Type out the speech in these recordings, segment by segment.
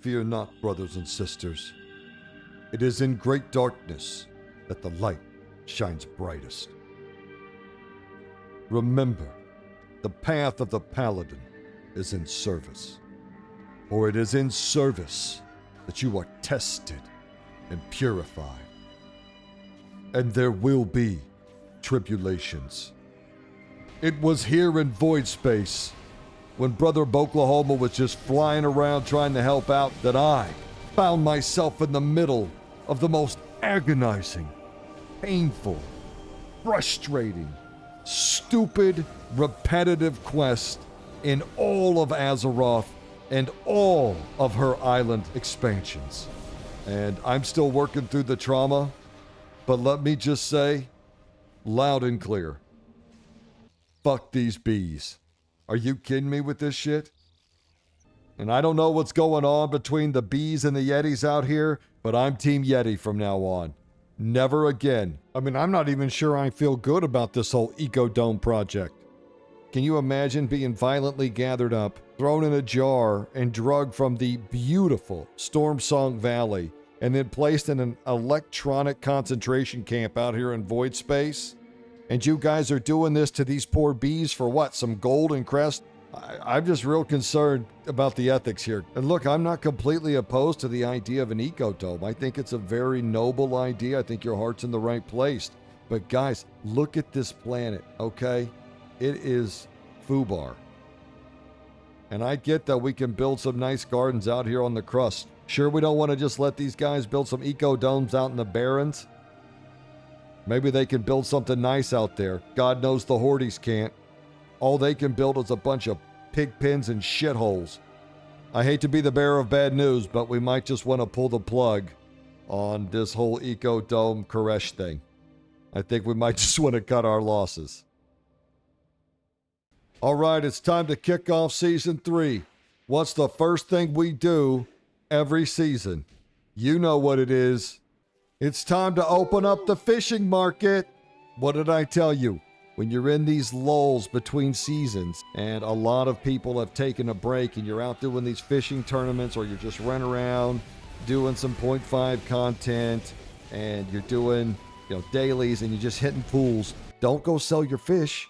Fear not, brothers and sisters. It is in great darkness that the light shines brightest. Remember, the path of the Paladin is in service, for it is in service that you are tested and purified. And there will be tribulations. It was here in Void Space, when Brother Boklahoma was just flying around trying to help out, that I found myself in the middle of the most agonizing, painful, frustrating, stupid, repetitive quest in all of Azeroth and all of her island expansions. And I'm still working through the trauma, but let me just say, loud and clear, fuck these bees. Are you kidding me with this shit? And I don't know what's going on between the bees and the Yetis out here, but I'm Team Yeti from now on. Never again. I mean, I'm not even sure I feel good about this whole Ecodome project. Can you imagine being violently gathered up, thrown in a jar, and drugged from the beautiful Stormsong Valley, and then placed in an electronic concentration camp out here in Void Space? And you guys are doing this to these poor bees for what? Some gold and crest? I'm just real concerned about the ethics here. And look, I'm not completely opposed to the idea of an ecodome. I think it's a very noble idea. I think your heart's in the right place. But guys, look at this planet, okay? It is foobar. And I get that we can build some nice gardens out here on the crust. Sure, we don't want to just let these guys build some ecodomes out in the barrens. Maybe they can build something nice out there. God knows the Hordes can't. All they can build is a bunch of pig pens and shitholes. I hate to be the bearer of bad news, but we might just want to pull the plug on this whole Ecodome Koresh thing. I think we might just want to cut our losses. All right, it's time to kick off Season 3. What's the first thing we do every season? You know what it is. It's time to open up the fishing market. What did I tell you? When you're in these lulls between seasons and a lot of people have taken a break and you're out doing these fishing tournaments, or you're just running around doing some 0.5 content and you're doing, dailies and you're just hitting pools, don't go sell your fish.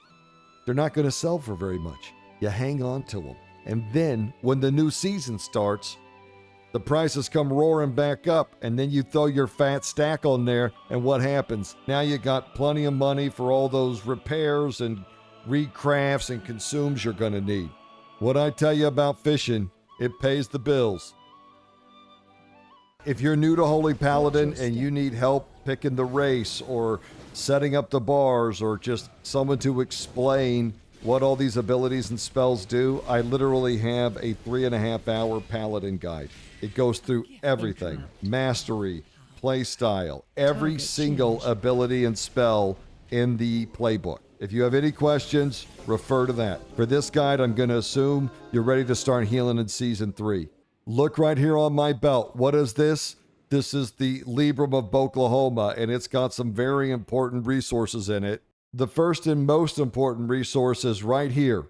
They're not going to sell for very much. You hang on to them. And then when the new season starts, the prices come roaring back up, and then you throw your fat stack on there, and what happens? Now you got plenty of money for all those repairs and recrafts and consumes you're going to need. What I tell you about fishing, it pays the bills. If you're new to Holy Paladin and you need help picking the race or setting up the bars or just someone to explain what all these abilities and spells do, I literally have a 3.5-hour Paladin guide. It goes through everything. Mastery, playstyle, every single ability and spell in the playbook. If you have any questions, refer to that. For this guide, I'm going to assume you're ready to start healing in Season 3. Look right here on my belt. What is this? This is the Libram of Boklahoma, and it's got some very important resources in it. The first and most important resource is right here.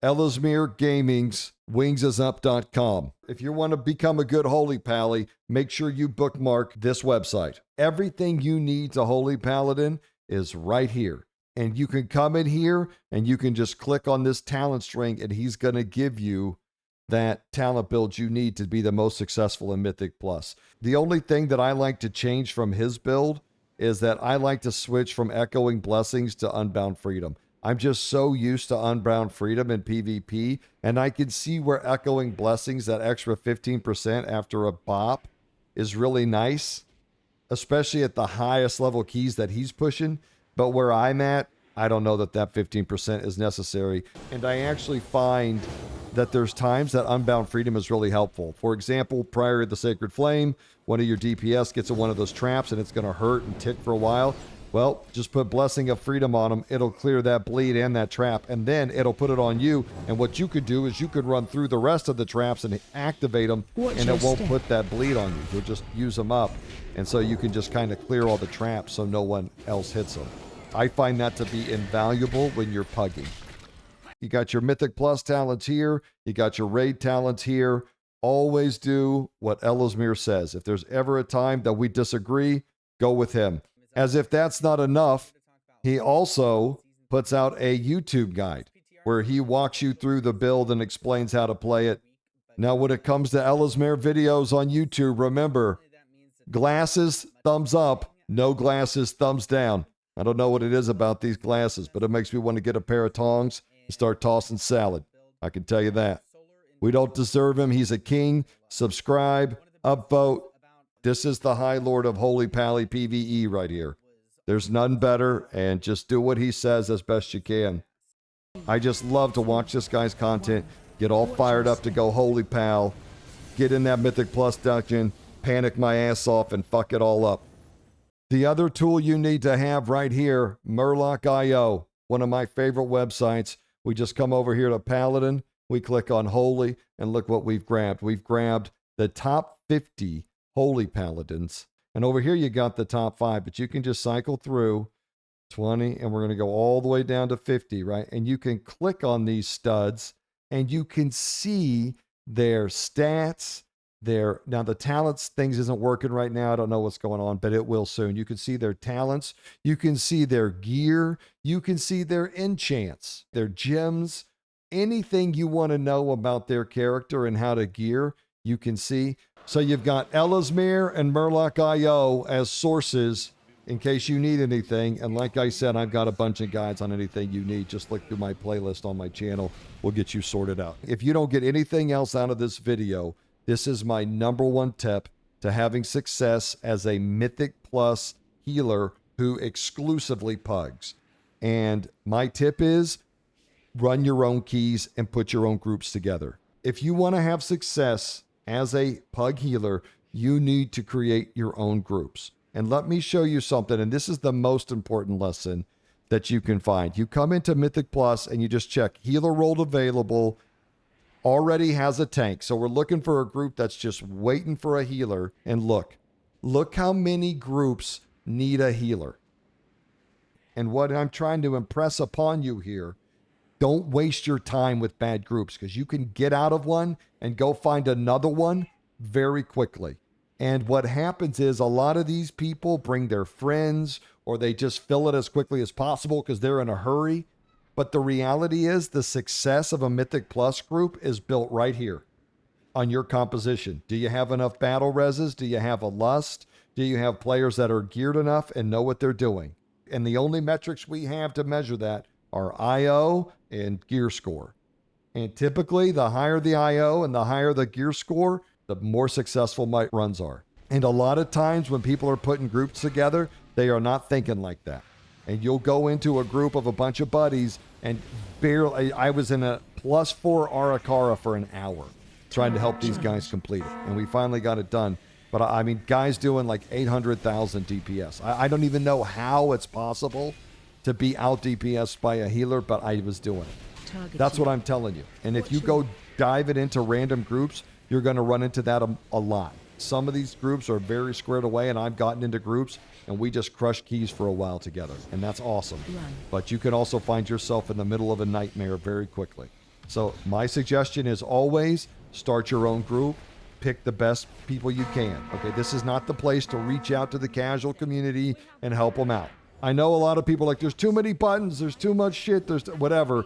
Ellesmere Gaming's wingsup.com. If you want to become a good Holy Pally, make sure you bookmark this website. Everything you need to Holy Paladin is right here. And you can come in here and you can just click on this talent string and he's going to give you that talent build you need to be the most successful in Mythic Plus. The only thing that I like to change from his build is that I like to switch from Echoing Blessings to Unbound Freedom. I'm just so used to Unbound Freedom in PvP, and I can see where Echoing Blessings, that extra 15% after a bop, is really nice, especially at the highest level keys that he's pushing. But where I'm at, I don't know that that 15% is necessary. And I actually find that there's times that Unbound Freedom is really helpful. For example, prior to the Sacred Flame, one of your DPS gets in one of those traps and it's going to hurt and tick for a while. Well, just put Blessing of Freedom on them. It'll clear that bleed and that trap, and then it'll put it on you. And what you could do is you could run through the rest of the traps and activate them, and it won't put that bleed on you. You'll just use them up. And so you can just kind of clear all the traps so no one else hits them. I find that to be invaluable when you're pugging. You got your Mythic Plus talents here. You got your Raid talents here. always do what Ellesmere says. If there's ever a time that we disagree, go with him. As if that's not enough, he also puts out a YouTube guide where he walks you through the build and explains how to play it. Now, when it comes to Ellesmere videos on YouTube, remember, glasses, thumbs up, no glasses, thumbs down. I don't know what it is about these glasses, but it makes me want to get a pair of tongs and start tossing salad. I can tell you that. We don't deserve him. He's a king. Subscribe, upvote. This is the High Lord of Holy Pally PvE right here. There's none better, and just do what he says as best you can. I just love to watch this guy's content, get all fired up to go Holy Pal, get in that Mythic Plus dungeon, panic my ass off, and fuck it all up. The other tool you need to have right here, Murlock.io, one of my favorite websites. We just come over here to Paladin, we click on Holy, and look what we've grabbed. We've grabbed the top 50 Holy Paladins. And over here you got the top 5, but you can just cycle through 20, and we're going to go all the way down to 50, right? And you can click on these studs, and you can see their stats, now the talents things isn't working right now. I don't know what's going on, but it will soon. You can see their talents. You can see their gear. You can see their enchants, their gems, anything you want to know about their character and how to gear, you can see. So you've got Ellesmere and Murlock.io as sources in case you need anything. And like I said, I've got a bunch of guides on anything you need. Just look through my playlist on my channel. We'll get you sorted out. If you don't get anything else out of this video, this is my #1 tip to having success as a Mythic Plus healer who exclusively pugs. And my tip is run your own keys and put your own groups together. If you want to have success as a pug healer, you need to create your own groups. And let me show you something, and this is the most important lesson that you can find. You come into Mythic Plus and you just check healer role available, already has a tank. So we're looking for a group that's just waiting for a healer. And look how many groups need a healer. And what I'm trying to impress upon you here, don't waste your time with bad groups, because you can get out of one and go find another one very quickly. And what happens is a lot of these people bring their friends, or they just fill it as quickly as possible because they're in a hurry. But the reality is the success of a Mythic Plus group is built right here on your composition. Do you have enough battle reses? Do you have a lust? Do you have players that are geared enough and know what they're doing? And the only metrics we have to measure that are IO and gear score. And typically, the higher the IO and the higher the gear score, the more successful my runs are. And a lot of times when people are putting groups together, they are not thinking like that. And you'll go into a group of a bunch of buddies and barely, I was in a +4 Arakara for an hour trying to help these guys complete it. And we finally got it done. But I mean, guys doing like 800,000 DPS. I don't even know how it's possible to be out DPS by a healer, but I was doing it. That's what I'm telling you. And if you go dive it into random groups, you're going to run into that a lot. Some of these groups are very squared away, and I've gotten into groups and we just crush keys for a while together, and that's awesome. But you can also find yourself in the middle of a nightmare very quickly. So my suggestion is always start your own group, pick the best people you can. Okay, this is not the place to reach out to the casual community and help them out. I know a lot of people are like, there's too many buttons, there's too much shit, there's whatever.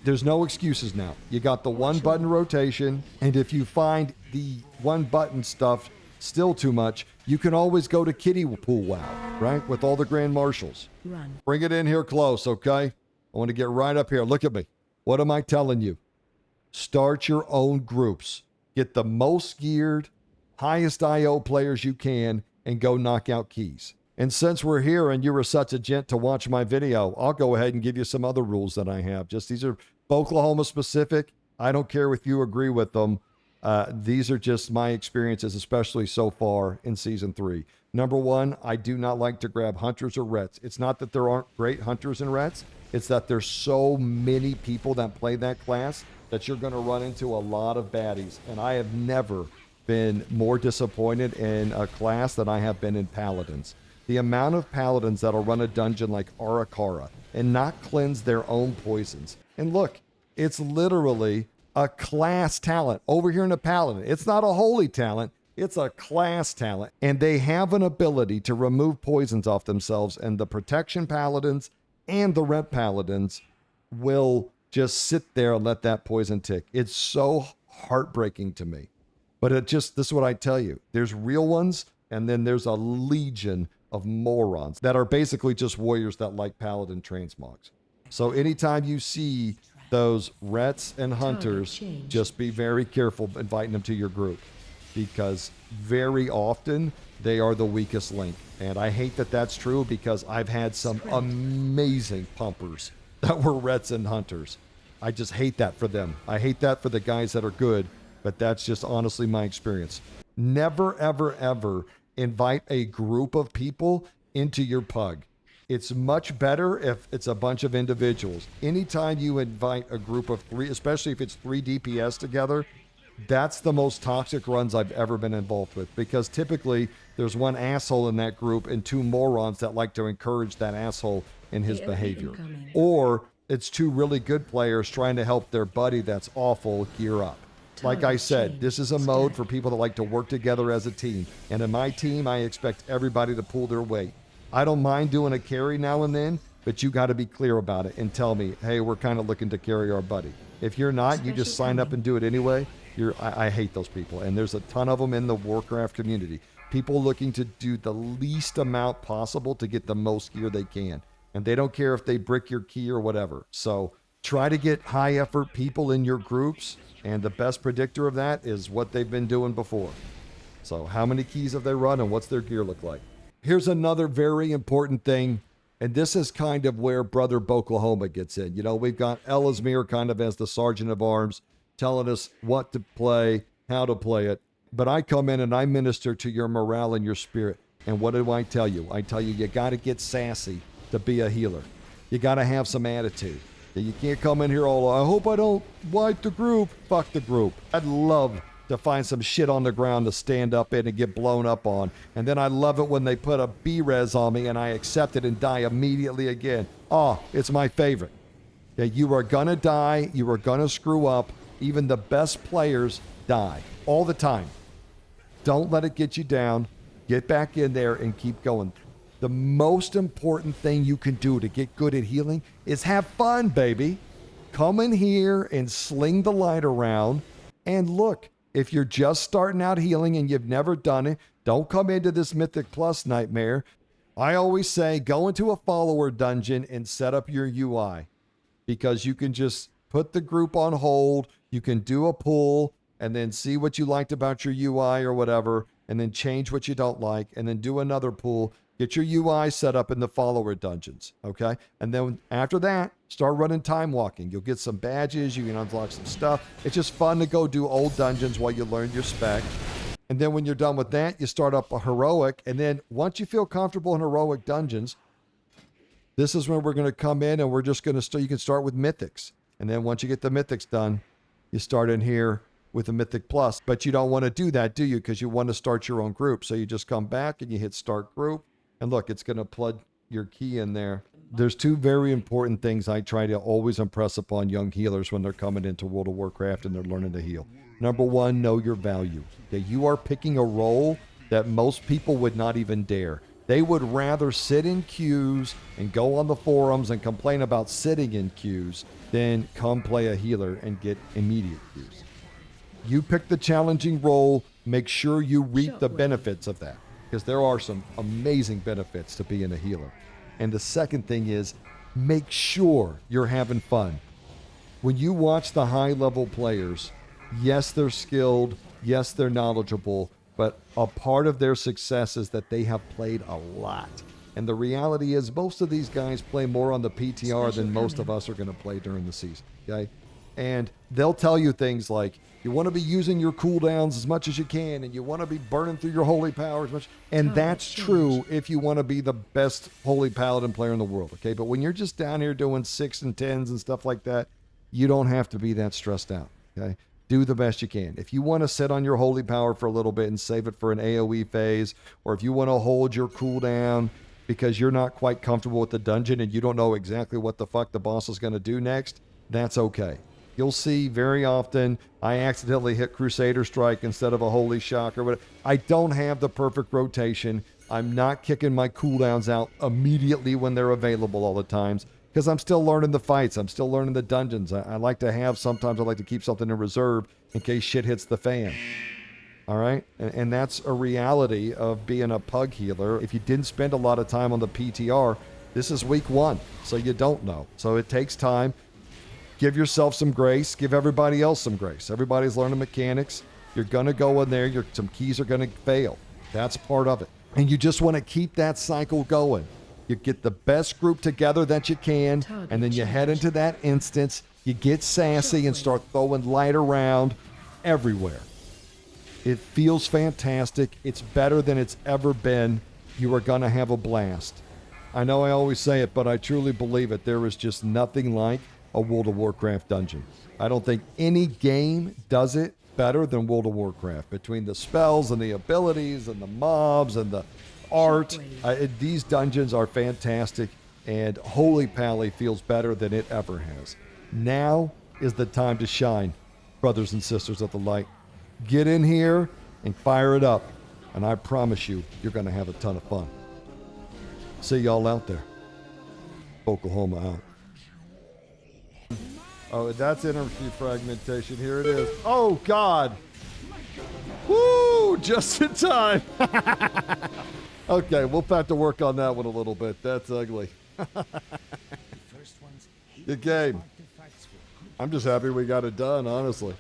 There's no excuses now. You got the one button rotation, and if you find the one button stuff still too much, you can always go to Kiddie Pool WoW, right? With all the Grand Marshals. Bring it in here close, okay? I want to get right up here. Look at me. What am I telling you? Start your own groups. Get the most geared, highest IO players you can, and go knock out keys. And since we're here and you were such a gent to watch my video, I'll go ahead and give you some other rules that I have. Just these are Oklahoma specific. I don't care if you agree with them. These are just my experiences, especially so far in Season 3. Number 1, I do not like to grab hunters or rets. It's not that there aren't great hunters and rets. It's that there's so many people that play that class that you're going to run into a lot of baddies. And I have never been more disappointed in a class than I have been in Paladins. The amount of Paladins that'll run a dungeon like Arakara and not cleanse their own poisons. And look, it's literally a class talent. Over here in the Paladin, it's not a holy talent. It's a class talent. And they have an ability to remove poisons off themselves. And the protection paladins and the red paladins will just sit there and let that poison tick. It's so heartbreaking to me. But this is what I tell you. There's real ones, and then there's a legion of morons that are basically just warriors that like paladin transmogs. So anytime you see those rets and hunters, just be very careful inviting them to your group, because very often they are the weakest link. And I hate that that's true, because I've had some amazing pumpers that were rets and hunters. I just hate that for them. I hate that for the guys that are good, but that's just honestly my experience. Never, ever, ever invite a group of people into your pug. It's much better if it's a bunch of individuals. Anytime you invite a group of 3, especially if it's 3 DPS together, that's the most toxic runs I've ever been involved with, because typically there's one asshole in that group and 2 morons that like to encourage that asshole in his behavior. Or it's 2 really good players trying to help their buddy that's awful gear up. Like I said, this is a mode for people that like to work together as a team. And in my team, I expect everybody to pull their weight. I don't mind doing a carry now and then, but you got to be clear about it and tell me, hey, we're kind of looking to carry our buddy. If you're not, you just sign up and do it anyway. I hate those people. And there's a ton of them in the Warcraft community. People looking to do the least amount possible to get the most gear they can. And they don't care if they brick your key or whatever. So try to get high effort people in your groups. And the best predictor of that is what they've been doing before. So how many keys have they run and what's their gear look like? Here's another very important thing. And this is kind of where Brother Boklahoma gets in. You know, we've got Ellesmere kind of as the sergeant of arms telling us what to play, how to play it. But I come in and I minister to your morale and your spirit. And what do I tell you? I tell you, you got to get sassy to be a healer. You got to have some attitude. You can't come in here all, I hope I don't wipe the group. Fuck the group. I'd love to find some shit on the ground to stand up in and get blown up on. And then I love it when they put a B-res on me and I accept it and die immediately again. Oh, it's my favorite. Yeah, you are going to die. You are going to screw up. Even the best players die all the time. Don't let it get you down. Get back in there and keep going. The most important thing you can do to get good at healing is have fun, baby. Come in here and sling the light around. And look, if you're just starting out healing and you've never done it, don't come into this Mythic Plus nightmare. I always say go into a follower dungeon and set up your UI, because you can just put the group on hold. You can do a pull and then see what you liked about your UI or whatever, and then change what you don't like, and then do another pull. Get your UI set up in the follower dungeons, okay? And then after that, start running time walking. You'll get some badges. You can unlock some stuff. It's just fun to go do old dungeons while you learn your spec. And then when you're done with that, you start up a heroic. And then once you feel comfortable in heroic dungeons, this is when we're going to come in and we're just going to start. You can start with mythics. And then once you get the mythics done, you start in here with a Mythic Plus. But you don't want to do that, do you? Because you want to start your own group. So you just come back and you hit start group. And look, it's going to plug your key in there. There's 2 very important things I try to always impress upon young healers when they're coming into World of Warcraft and they're learning to heal. Number 1, know your value. That you are picking a role that most people would not even dare. They would rather sit in queues and go on the forums and complain about sitting in queues than come play a healer and get immediate queues. You pick the challenging role. Make sure you reap the benefits of that, because there are some amazing benefits to being a healer. And the second thing is, make sure you're having fun. When you watch the high-level players, yes, they're skilled, yes, they're knowledgeable, but a part of their success is that they have played a lot. And the reality is most of these guys play more on the PTR than most of us are going to play during the season, okay? And they'll tell you things like, you want to be using your cooldowns as much as you can, and you want to be burning through your holy power as much. And that's true if you want to be the best holy paladin player in the world, okay? But when you're just down here doing 6 and 10s and stuff like that, you don't have to be that stressed out, okay? Do the best you can. If you want to sit on your holy power for a little bit and save it for an AoE phase, or if you want to hold your cooldown because you're not quite comfortable with the dungeon and you don't know exactly what the fuck the boss is going to do next, that's okay. You'll see very often I accidentally hit Crusader Strike instead of a Holy Shock or whatever. I don't have the perfect rotation. I'm not kicking my cooldowns out immediately when they're available all the times because I'm still learning the fights. I'm still learning the dungeons. I like to have, sometimes I like to keep something in reserve in case shit hits the fan. All right? And that's a reality of being a pug healer. If you didn't spend a lot of time on the PTR, this is week 1, so you don't know. So it takes time. Give yourself some grace. Give everybody else some grace. Everybody's learning mechanics. You're going to go in there. Some keys are going to fail. That's part of it. And you just want to keep that cycle going. You get the best group together that you can, and then you head into that instance. You get sassy and start throwing light around everywhere. It feels fantastic. It's better than it's ever been. You are going to have a blast. I know I always say it, but I truly believe it. There is just nothing like a World of Warcraft dungeon. I don't think any game does it better than World of Warcraft. Between the spells and the abilities and the mobs and the art, these dungeons are fantastic, and Holy Pally feels better than it ever has. Now is the time to shine, brothers and sisters of the light. Get in here and fire it up, and I promise you, you're going to have a ton of fun. See y'all out there. Oklahoma out. Oh, that's energy fragmentation. Here it is. Oh, God. Woo! Just in time. Okay, we'll have to work on that one a little bit. That's ugly. Good game. I'm just happy we got it done, honestly.